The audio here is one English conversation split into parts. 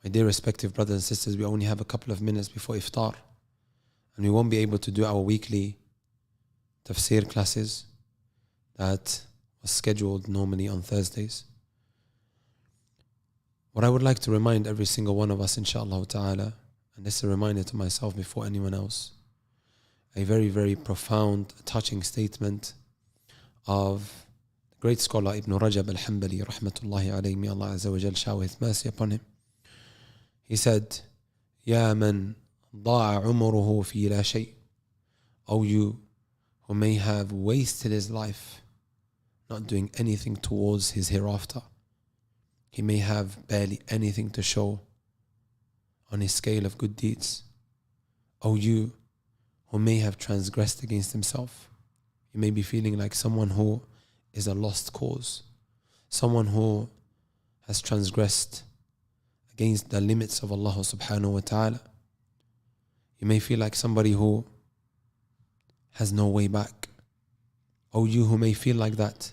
My dear respective brothers and sisters, we only have a couple of minutes before iftar, and we won't be able to do our weekly tafsir classes that was scheduled normally on Thursdays. What I would like to remind every single one of us, inshallah ta'ala, and this is a reminder to myself before anyone else, a very, very profound, touching statement of the great scholar Ibn Rajab al-Hanbali, rahmatullahi alayhi, may Allah Azza wa Jal shower His mercy upon him. He said, Ya man ضاع عمره في لا شيء, O you who may have wasted his life not doing anything towards his hereafter. He may have barely anything to show on his scale of good deeds. O you who may have transgressed against himself. You may be feeling like someone who is a lost cause, someone who has transgressed against the limits of Allah subhanahu wa ta'ala. You may feel like somebody who has no way back. Oh, you who may feel like that,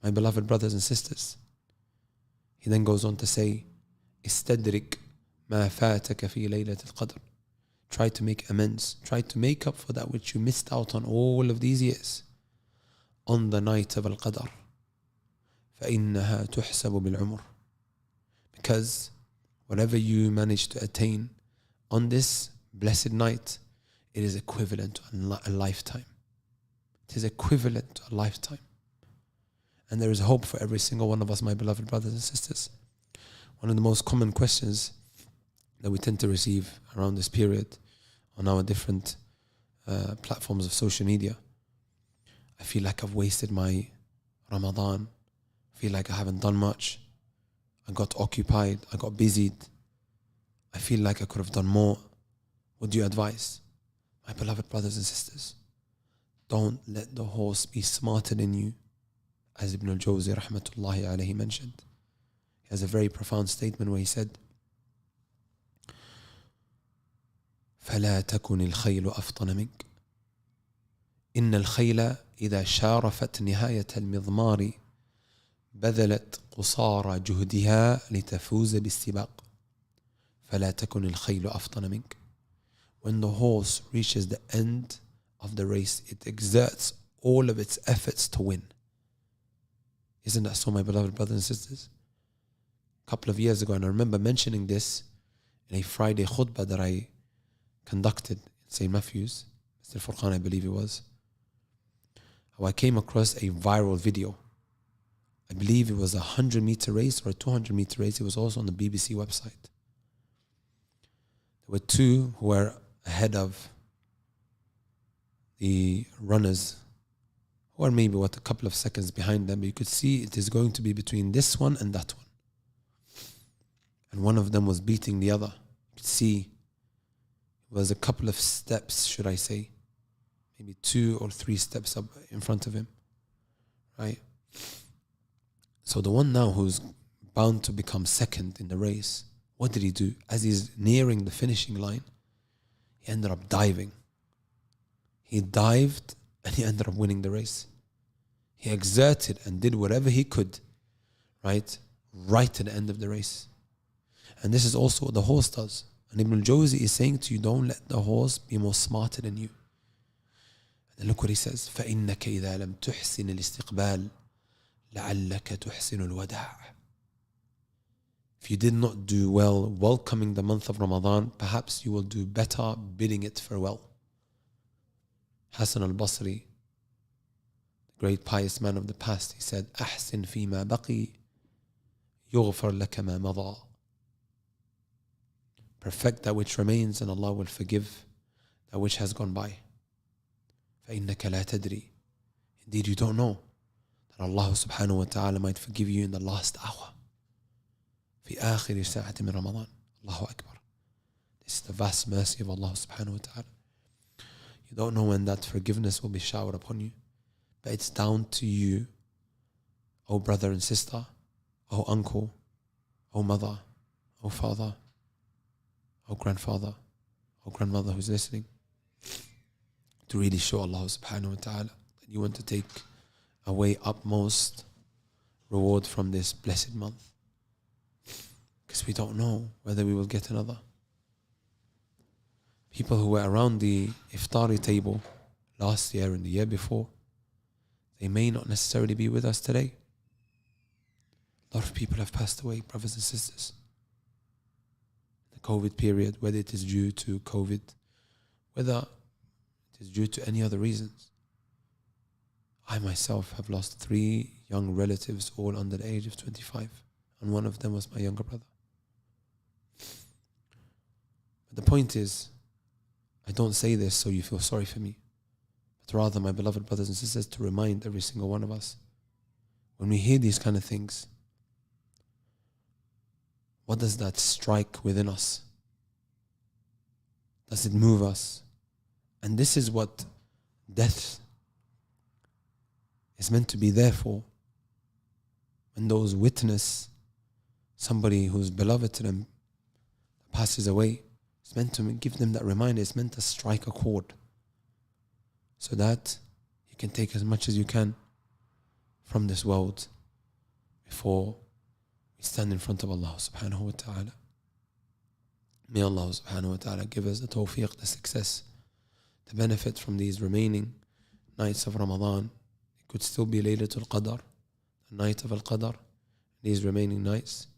my beloved brothers and sisters. He then goes on to say, استدرك ما فاتك في ليلة القدر. Try to make amends. Try to make up for that which you missed out on all of these years on the night of Al-Qadr. فإنها تحسب بالعمر. Because whatever you manage to attain on this blessed night, it is equivalent to a lifetime. It is equivalent to a lifetime. And there is hope for every single one of us, my beloved brothers and sisters. One of the most common questions that we tend to receive around this period on our different platforms of social media. I feel like I've wasted my Ramadan. I feel like I haven't done much. I got occupied. I got busied. I feel like I could have done more. What do you advise? My beloved brothers and sisters, don't let the horse be smarter than you, as Ibn al-Jawzi rahmatullahi alayhi mentioned. He has a very profound statement where he said, فلا تكن الخيل أفطن منك إن الخيل إذا شارفت نهاية المضمار بذلت قصارى جهدها لتفوز بالسباق فلا تكن الخيل أفطن منك. When the horse reaches the end of the race, it exerts all of its efforts to win. Isn't that so, my beloved brothers and sisters? A couple of years ago, and I remember mentioning this in a Friday khutbah that I conducted in St. Matthew's, Mr. Furqan, I believe it was, how I came across a viral video. I believe it was a 100-meter race or a 200-meter race. It was also on the BBC website. There were two who were ahead of the runners, who are maybe a couple of seconds behind them. But you could see it is going to be between this one and that one. And one of them was beating the other. You could see it was a couple of steps, should I say, maybe 2 or 3 steps up in front of him, right? So the one now who's bound to become second in the race, what did he do? As he's nearing the finishing line, he ended up diving. He dived and he ended up winning the race. He exerted and did whatever he could, right to the end of the race. And this is also what the horse does. And Ibn al-Jawzi is saying to you, don't let the horse be more smarter than you. And then look what he says, فَإِنَّكَ إِذَا لَمْ تُحْسِنِ الْإِسْتِقْبَالِ لَعَلَّكَ تُحْسِنُ الْوَدَاعِ. If you did not do well welcoming the month of Ramadan, perhaps you will do better bidding it farewell. Hassan al-Basri, the great pious man of the past, he said, أَحْسِنْ فِي مَا بَقِي يُغْفَرْ لَكَ مَا مَضَى. Perfect that which remains and Allah will forgive that which has gone by. فَإِنَّكَ لَا تَدْرِي. Indeed, you don't know that Allah subhanahu wa ta'ala might forgive you in the last hour. في آخر ساعة من رمضان. Allahu Akbar. This is the vast mercy of Allah subhanahu wa ta'ala. You don't know when that forgiveness will be showered upon you. But it's down to you, oh brother and sister, oh uncle, oh mother, oh father, oh grandfather, oh grandmother who's listening, to really show Allah subhanahu wa ta'ala that you want to take away utmost reward from this blessed month. because we don't know whether we will get another. People who were around the iftari table last year and the year before, they may not necessarily be with us today. A lot of people have passed away, brothers and sisters. The COVID period, whether it is due to COVID, whether it is due to any other reasons. I myself have lost 3 young relatives, all under the age of 25, and one of them was my younger brother. But the point is, I don't say this so you feel sorry for me, but rather, my beloved brothers and sisters, to remind every single one of us, when we hear these kind of things, what does that strike within us? Does it move us? And this is what death is meant to be there for. When those witness somebody who's beloved to them passes away, it's meant to give them that reminder. It's meant to strike a chord so that you can take as much as you can from this world before we stand in front of Allah subhanahu wa ta'ala. May Allah subhanahu wa ta'ala give us the tawfiq, the success, to benefit from these remaining nights of Ramadan. It could still be Laylatul Qadr, the night of Al-Qadr, these remaining nights.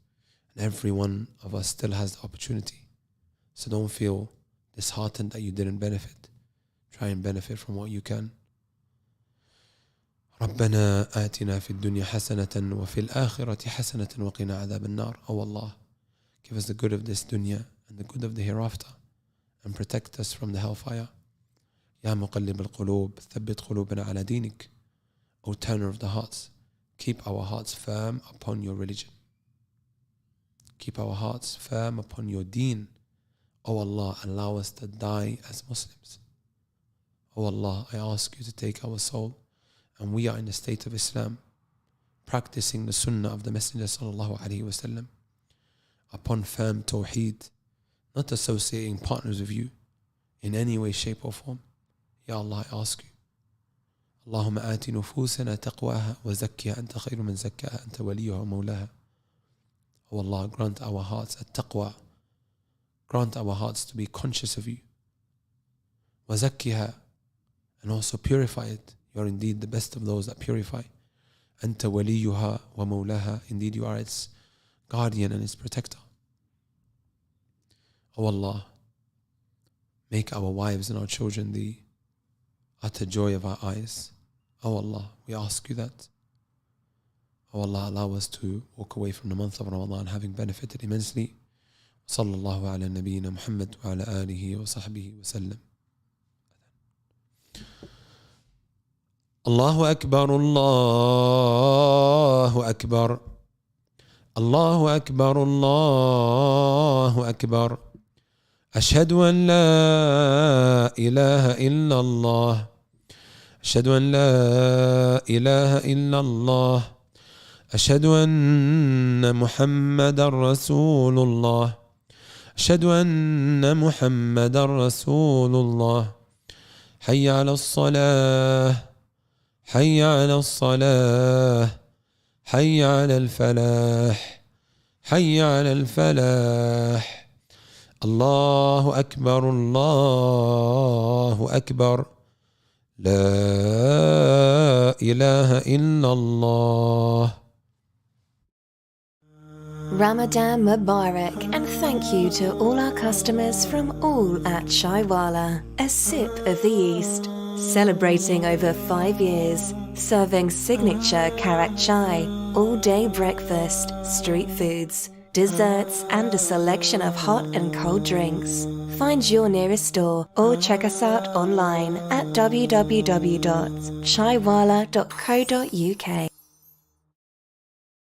And every one of us still has the opportunity. So don't feel disheartened that you didn't benefit. Try and benefit from what you can. ربنا آتنا في الدنيا حسنة وفي الآخرة حسنة وقنا عذاب النار. Oh Allah, give us the good of this dunya and the good of the hereafter, and protect us from the hellfire. يا مقلب القلوب ثبت قلوبنا على دينك. O turner of the hearts, keep our hearts firm upon your religion. Keep our hearts firm upon your deen. O Allah, allow us to die as Muslims. O Allah, I ask you to take our soul, and we are in the state of Islam, practicing the sunnah of the Messenger sallallahu alaihi wasallam, upon firm tawheed, not associating partners with you in any way, shape or form. Ya Allah, I ask you, Allahumma ati nufusana taqwaha wa zakkiha anta khayru man zakkaha anta waliyuha wa mawlaha. O Allah, grant our hearts at-taqwa. Grant our hearts to be conscious of you. Wa zakkiha, and also purify it. You are indeed the best of those that purify. Anta waliyuha wa mawlaha. Indeed, you are its guardian and its protector. O Allah, make our wives and our children the utter joy of our eyes. O Allah, we ask you that. O Allah, allow us to walk away from the month of Ramadan having benefited immensely. Sallallahu ala nabiyyina Muhammad wa ala alihi wa sahbihi wa sallam. Allahu Akbar, Allahu Akbar. Allahu Akbar, Allahu Akbar. Ashhadu an la ilaha illa Allah. Ashhadu an la ilaha illa Allah. Ashhadu anna Muhammadan Rasulullah. Ashhadu anna Muhammadan Rasulullah. Hayya ala as-salah. حي على الصلاة حي على الفلاح حي على الفلاح. الله أكبر الله أكبر. لا إله إلا الله. Ramadan Mubarak, and thank you to all our customers from all at Chaiwala, a sip of the East. Celebrating over 5 years, serving signature Karak chai, all-day breakfast, street foods, desserts, and a selection of hot and cold drinks. Find your nearest store or check us out online at www.chaiwala.co.uk.